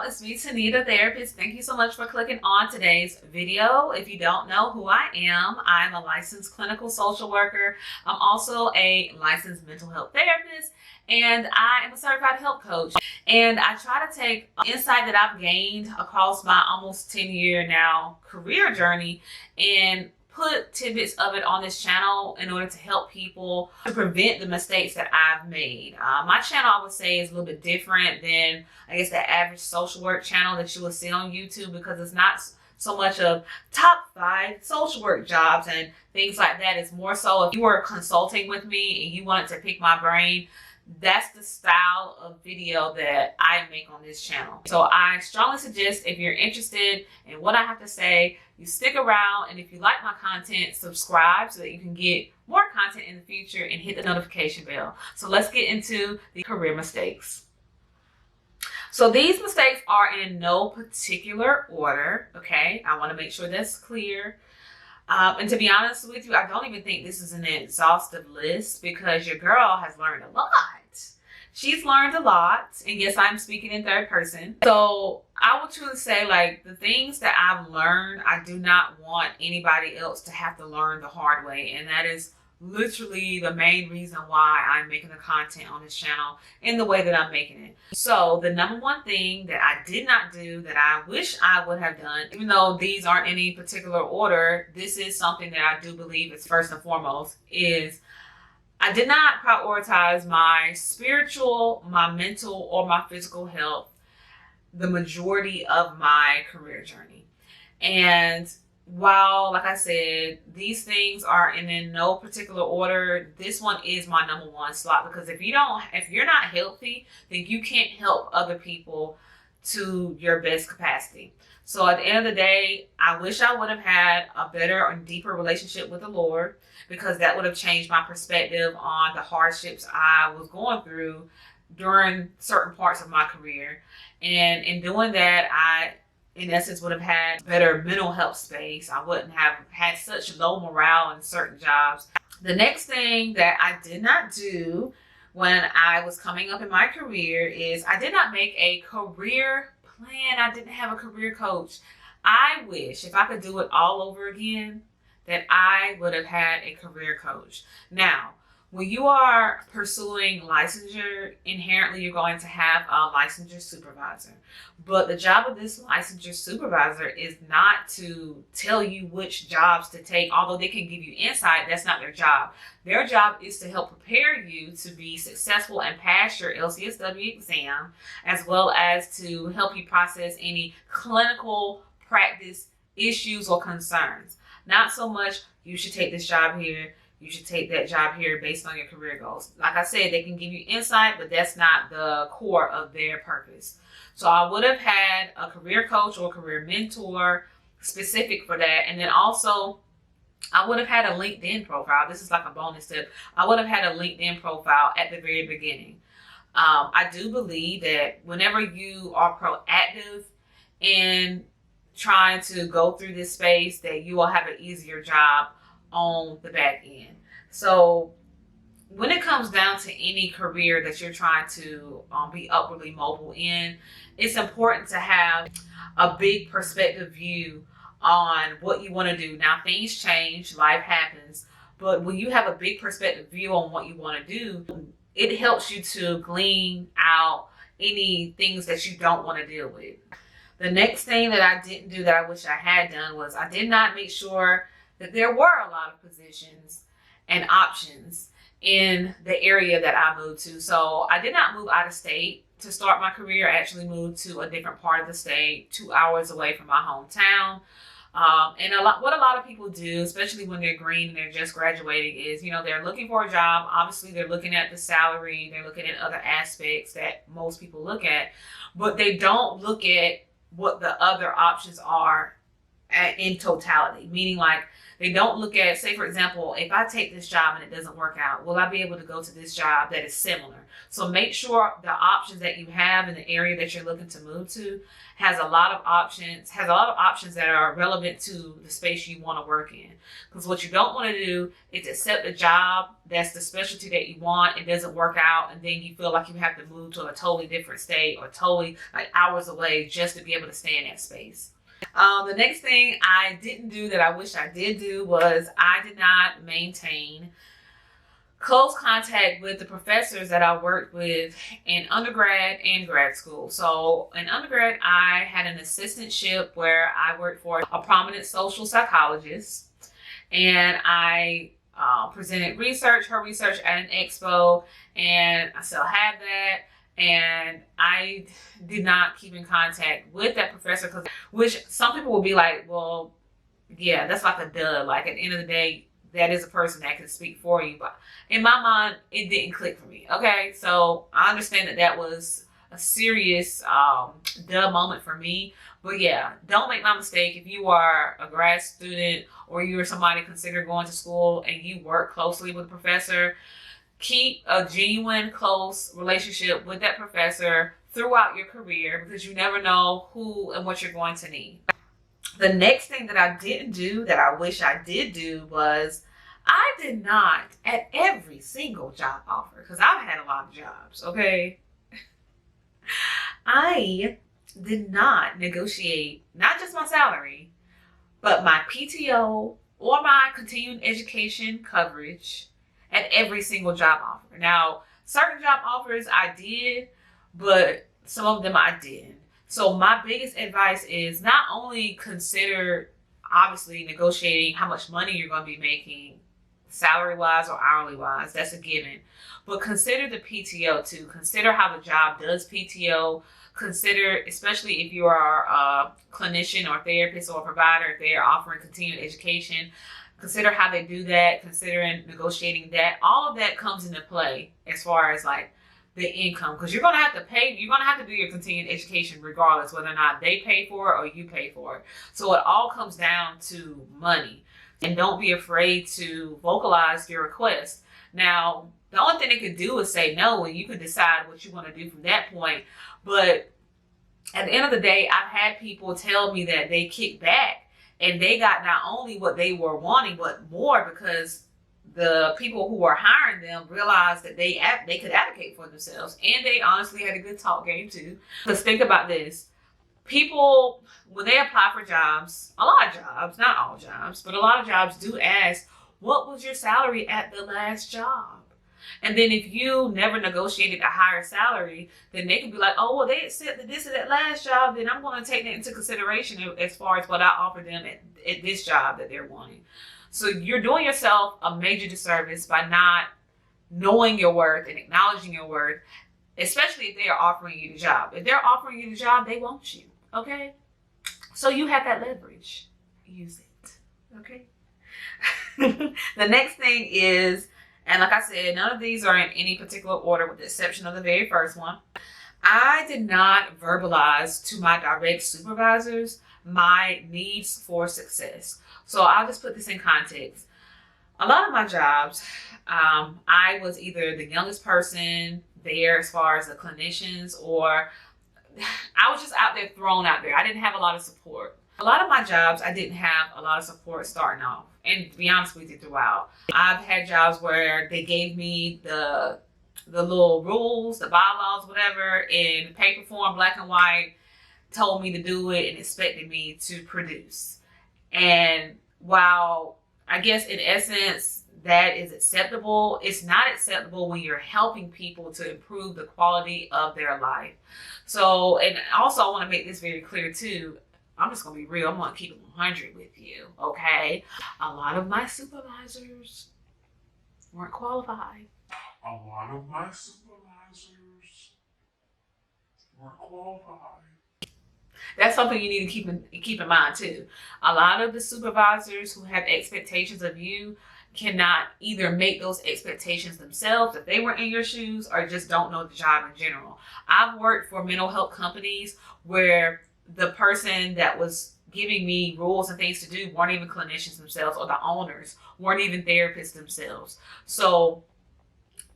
It's me, Tania, the therapist. Thank you so much for clicking on today's video. If you don't know who I am, I'm a licensed clinical social worker. I'm also a licensed mental health therapist, and I am a certified health coach. And I try to take insight that I've gained across my almost 10-year now career journey and put tidbits of it on this channel in order to help people to prevent the mistakes that I've made. My channel, I would say, is a little bit different than, I guess, the average social work channel that you will see on YouTube, because it's not so much of top 5 social work jobs and things like that. It's more so if you were consulting with me and you wanted to pick my brain, that's the style of video that I make on this channel. So I strongly suggest, if you're interested in what I have to say, you stick around, and if you like my content, subscribe so that you can get more content in the future and hit the notification bell. So let's get into the career mistakes. So these mistakes are in no particular order, okay? I want to make sure that's clear. And to be honest with you, I don't even think this is an exhaustive list, because your girl has learned a lot. She's learned a lot, and yes, I'm speaking in third person. So I will truly say, like, the things that I've learned, I do not want anybody else to have to learn the hard way. And that is literally the main reason why I'm making the content on this channel in the way that I'm making it. So the number one thing that I did not do that I wish I would have done, even though these aren't in any particular order, this is something that I do believe is first and foremost, is I did not prioritize my spiritual, my mental, or my physical health the majority of my career journey. And while, like I said, these things are in no particular order, this one is my number one slot, because if you're not healthy, then you can't help other people to your best capacity. So at the end of the day, I wish I would have had a better and deeper relationship with the Lord, because that would have changed my perspective on the hardships I was going through during certain parts of my career. And in doing that, I, in essence, would have had better mental health space. I wouldn't have had such low morale in certain jobs. The next thing that I did not do when I was coming up in my career is I did not make a career plan. I didn't have a career coach. I wish, if I could do it all over again, that I would have had a career coach. Now, when you are pursuing licensure, inherently you're going to have a licensure supervisor. But the job of this licensure supervisor is not to tell you which jobs to take, although they can give you insight. That's not their job. Their job is to help prepare you to be successful and pass your LCSW exam, as well as to help you process any clinical practice issues or concerns. Not so much, you should take this job here, you should take that job here based on your career goals. Like I said, they can give you insight, but that's not the core of their purpose. So I would have had a career coach or career mentor specific for that. And then also, I would have had a LinkedIn profile. This is like a bonus tip. I would have had a LinkedIn profile at the very beginning. I do believe that whenever you are proactive in trying to go through this space, that you will have an easier job on the back end. So when it comes down to any career that you're trying to be upwardly mobile in, it's important to have a big perspective view on what you want to do. Now, things change, life happens, but when you have a big perspective view on what you want to do, it helps you to glean out any things that you don't want to deal with. The next thing that I didn't do that I wish I had done was I did not make sure that there were a lot of positions and options in the area that I moved to. So I did not move out of state to start my career. I actually moved to a different part of the state, 2 hours away from my hometown. And what a lot of people do, especially when they're green and they're just graduating, is, they're looking for a job. Obviously, they're looking at the salary. They're looking at other aspects that most people look at, but they don't look at what the other options are in totality, meaning like they don't look at, say for example, if I take this job and it doesn't work out, will I be able to go to this job that is similar? So make sure the options that you have in the area that you're looking to move to has a lot of options that are relevant to the space you want to work in. Because what you don't want to do is accept a job that's the specialty that you want, it doesn't work out, and then you feel like you have to move to a totally different state or totally like hours away just to be able to stay in that space. The next thing I didn't do that I wish I did do was I did not maintain close contact with the professors that I worked with in undergrad and grad school. So in undergrad, I had an assistantship where I worked for a prominent social psychologist, and I presented her research at an expo, and I still have that. And I did not keep in contact with that professor, which some people will be like, well, yeah, that's like a duh. Like at the end of the day, that is a person that can speak for you. But in my mind, it didn't click for me. Okay, so I understand that that was a serious duh moment for me. But yeah, don't make my mistake. If you are a grad student or you are somebody considering going to school and you work closely with a professor, keep a genuine, close relationship with that professor throughout your career, because you never know who and what you're going to need. The next thing that I didn't do that I wish I did do was I did not, at every single job offer, because I've had a lot of jobs, okay? I did not negotiate not just my salary, but my PTO or my continuing education coverage at every single job offer. Now, certain job offers I did, but some of them I didn't. So my biggest advice is not only consider, obviously, negotiating how much money you're going to be making, salary-wise or hourly-wise, that's a given. But consider the PTO too. Consider how the job does PTO. Consider, especially if you are a clinician or therapist or a provider, if they are offering continuing education, consider how they do that, considering negotiating that. All of that comes into play as far as like the income, because you're going to have to pay, you're going to have to do your continuing education regardless whether or not they pay for it or you pay for it. So it all comes down to money. And don't be afraid to vocalize your request. Now, the only thing they could do is say no, and you can decide what you want to do from that point. But at the end of the day, I've had people tell me that they kicked back and they got not only what they were wanting, but more, because the people who were hiring them realized that they could advocate for themselves, and they honestly had a good talk game too. Because think about this. People, when they apply for jobs, a lot of jobs, not all jobs, but a lot of jobs do ask, what was your salary at the last job? And then if you never negotiated a higher salary, then they could be like, oh, well, they accepted this at that last job, then I'm going to take that into consideration as far as what I offer them at this job that they're wanting. So you're doing yourself a major disservice by not knowing your worth and acknowledging your worth, especially if they are offering you the job. If they're offering you the job, they want you, okay? So you have that leverage. Use it, okay? The next thing is, and like I said, none of these are in any particular order with the exception of the very first one. I did not verbalize to my direct supervisors my needs for success. So I'll just put this in context. A lot of my jobs, I was either the youngest person there as far as the clinicians, or I was just out there, thrown out there. I didn't have a lot of support. A lot of my jobs, I didn't have a lot of support starting off. And to be honest with you, throughout. I've had jobs where they gave me the little rules, the bylaws, whatever, in paper form, black and white, told me to do it and expected me to produce. And while I guess in essence that is acceptable, it's not acceptable when you're helping people to improve the quality of their life. So, and also I want to make this very clear too, I'm just going to be real. I'm going to keep it 100 with you, okay? A lot of my supervisors weren't qualified. A lot of my supervisors weren't qualified. That's something you need to keep in mind too. A lot of the supervisors who have expectations of you cannot either make those expectations themselves if they were in your shoes, or just don't know the job in general. I've worked for mental health companies where the person that was giving me rules and things to do weren't even clinicians themselves, or the owners weren't even therapists themselves. So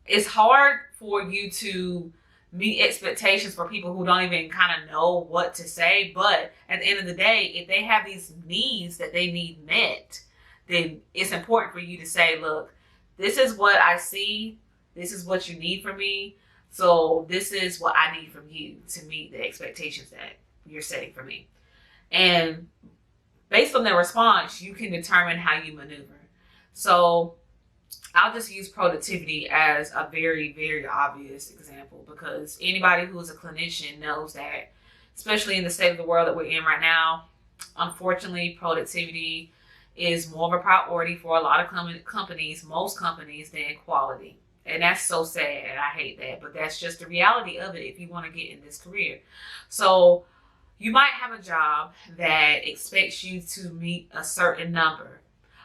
it's hard for you to meet expectations for people who don't even kind of know what to say. But at the end of the day, if they have these needs that they need met, then it's important for you to say, look, this is what I see. This is what you need from me. So this is what I need from you to meet the expectations that you're setting for me. And based on their response, you can determine how you maneuver. So I'll just use productivity as a very, very obvious example, because anybody who is a clinician knows that, especially in the state of the world that we're in right now, unfortunately, productivity is more of a priority for a lot of companies, most companies, than quality. And that's so sad, and I hate that, but that's just the reality of it if you want to get in this career. So you might have a job that expects you to meet a certain number,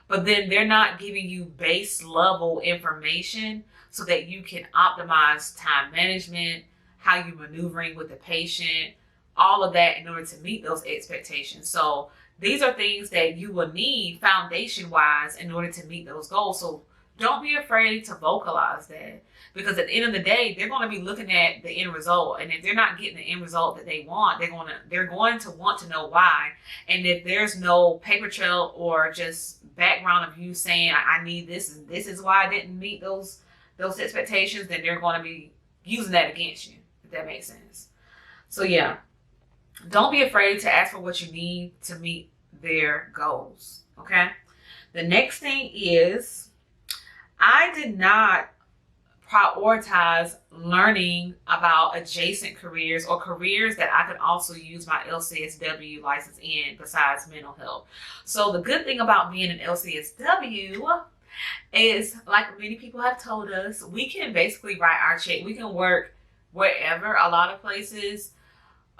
but then they're not giving you base level information so that you can optimize time management, how you're maneuvering with the patient, all of that in order to meet those expectations. So these are things that you will need foundation-wise in order to meet those goals. So don't be afraid to vocalize that, because at the end of the day, they're going to be looking at the end result. And if they're not getting the end result that they want, they're going to want to know why. And if there's no paper trail or just background of you saying, I need this and this is why I didn't meet those expectations, then they're going to be using that against you, if that makes sense. So yeah, don't be afraid to ask for what you need to meet their goals. Okay. The next thing is, I did not prioritize learning about adjacent careers or careers that I could also use my LCSW license in besides mental health. So the good thing about being an LCSW is, like many people have told us, we can basically write our check. We can work wherever. A lot of places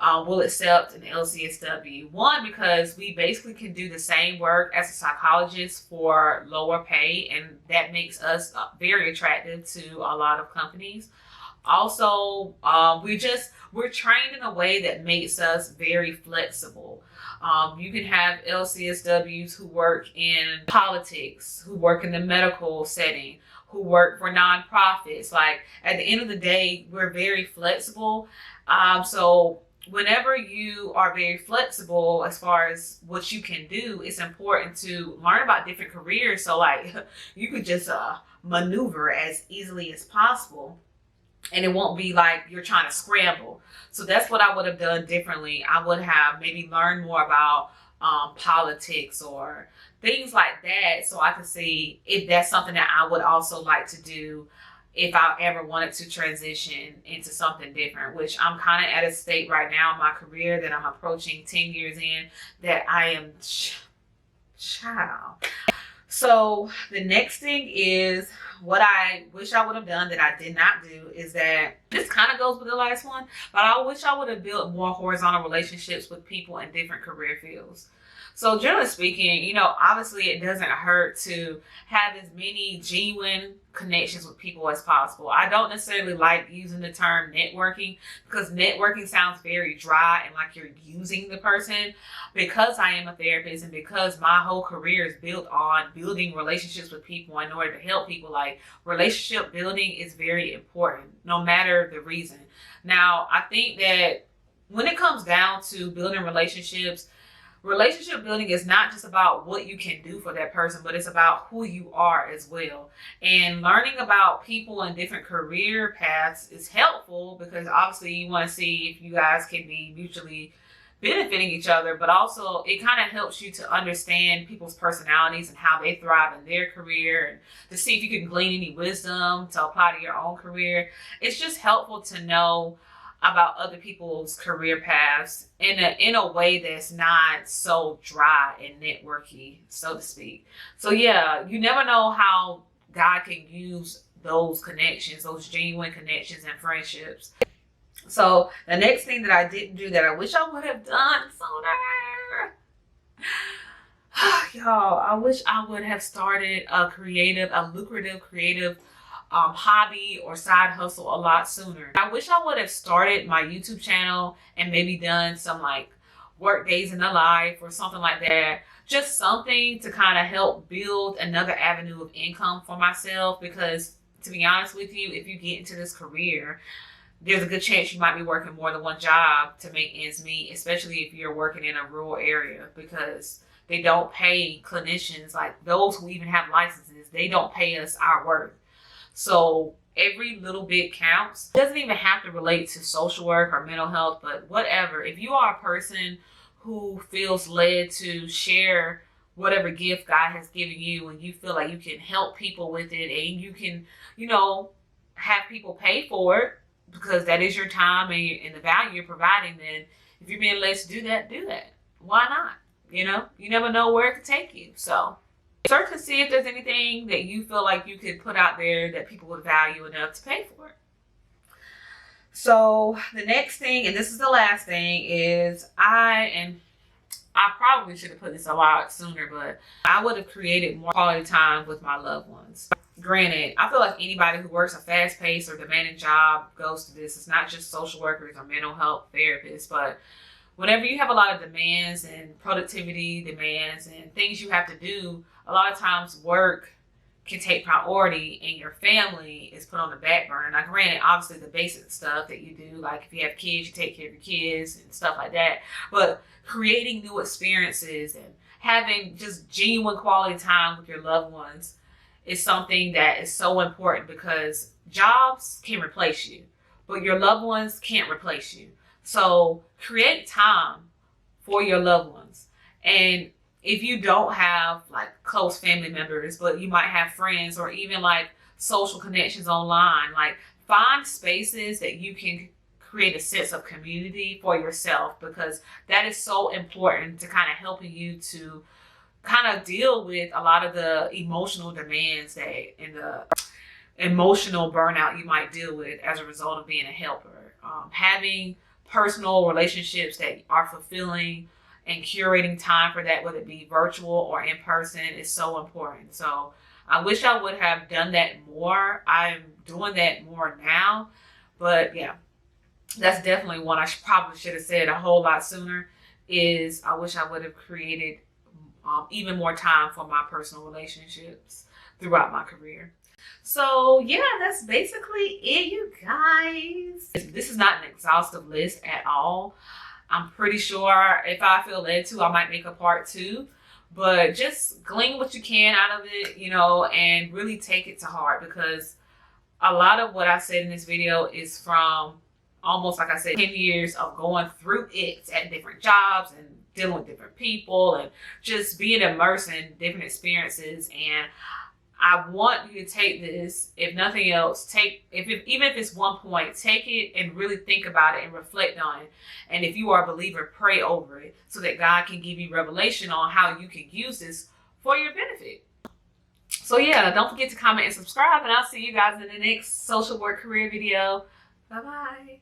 will accept an LCSW. One, because we basically can do the same work as a psychologist for lower pay, and that makes us very attractive to a lot of companies. Also, we're trained in a way that makes us very flexible. You can have LCSWs who work in politics, who work in the medical setting, who work for nonprofits. Like, at the end of the day, we're very flexible. So whenever you are very flexible as far as what you can do, it's important to learn about different careers. So like, you could just maneuver as easily as possible, and it won't be like you're trying to scramble. So that's what I would have done differently. I would have maybe learned more about politics or things like that, so I could see if that's something that I would also like to do if I ever wanted to transition into something different, which I'm kind of at a state right now in my career that I'm approaching 10 years in that I am child. So the next thing is, what I wish I would have done that I did not do is that, this kind of goes with the last one, but I wish I would have built more horizontal relationships with people in different career fields. So generally speaking, you know, obviously it doesn't hurt to have as many genuine connections with people as possible. I don't necessarily like using the term networking, because networking sounds very dry and like you're using the person. Because I am a therapist and because my whole career is built on building relationships with people in order to help people, like, relationship building is very important no matter the reason. Now, I think that when it comes down to building relationships, relationship building is not just about what you can do for that person, but it's about who you are as well. And learning about people in different career paths is helpful, because obviously you want to see if you guys can be mutually benefiting each other, but also it kind of helps you to understand people's personalities and how they thrive in their career, and to see if you can glean any wisdom to apply to your own career. It's just helpful to know about other people's career paths in a way that's not so dry and networky, so to speak. So yeah, you never know how God can use those connections, those genuine connections and friendships. So the next thing that I didn't do that I wish I would have done sooner, y'all, I wish I would have started a lucrative creative hobby or side hustle a lot sooner. I wish I would have started my YouTube channel and maybe done some like work days in the life or something like that. Just something to kind of help build another avenue of income for myself, because to be honest with you, if you get into this career, there's a good chance you might be working more than one job to make ends meet, especially if you're working in a rural area, because they don't pay clinicians, like those who even have licenses, they don't pay us our worth. So every little bit counts. It doesn't even have to relate to social work or mental health, but whatever. If you are a person who feels led to share whatever gift God has given you, and you feel like you can help people with it, and you can, have people pay for it, because that is your time and the value you're providing, then if you're being led to do that, do that. Why not? You never know where it could take you. So search and see if there's anything that you feel like you could put out there that people would value enough to pay for it. So the next thing, and this is the last thing, is I probably should have put this a lot sooner, but I would have created more quality time with my loved ones. Granted, I feel like anybody who works a fast-paced or demanding job goes through this. It's not just social workers or mental health therapists, but whenever you have a lot of demands and productivity demands and things you have to do, a lot of times work can take priority and your family is put on the back burner. Now, granted, obviously the basic stuff that you do, like if you have kids, you take care of your kids and stuff like that. But creating new experiences and having just genuine quality time with your loved ones is something that is so important, because jobs can replace you, but your loved ones can't replace you. So create time for your loved ones. And if you don't have like close family members, but you might have friends or even like social connections online, like find spaces that you can create a sense of community for yourself, because that is so important to kind of helping you to kind of deal with a lot of the emotional demands and the emotional burnout you might deal with as a result of being a helper. Having personal relationships that are fulfilling and curating time for that, whether it be virtual or in person, is so important. So I wish I would have done that more. I'm doing that more now, but yeah, that's definitely one I probably should have said a whole lot sooner, is I wish I would have created even more time for my personal relationships throughout my career. So yeah, that's basically it, you guys. This is not an exhaustive list at all. I'm pretty sure if I feel led to, I might make a part 2, but just glean what you can out of it, and really take it to heart, because a lot of what I said in this video is from almost, like I said, 10 years of going through it at different jobs and dealing with different people and just being immersed in different experiences. And I want you to take this, if nothing else, even if it's one point, take it and really think about it and reflect on it. And if you are a believer, pray over it so that God can give you revelation on how you can use this for your benefit. So yeah, don't forget to comment and subscribe, and I'll see you guys in the next social work career video. Bye-bye.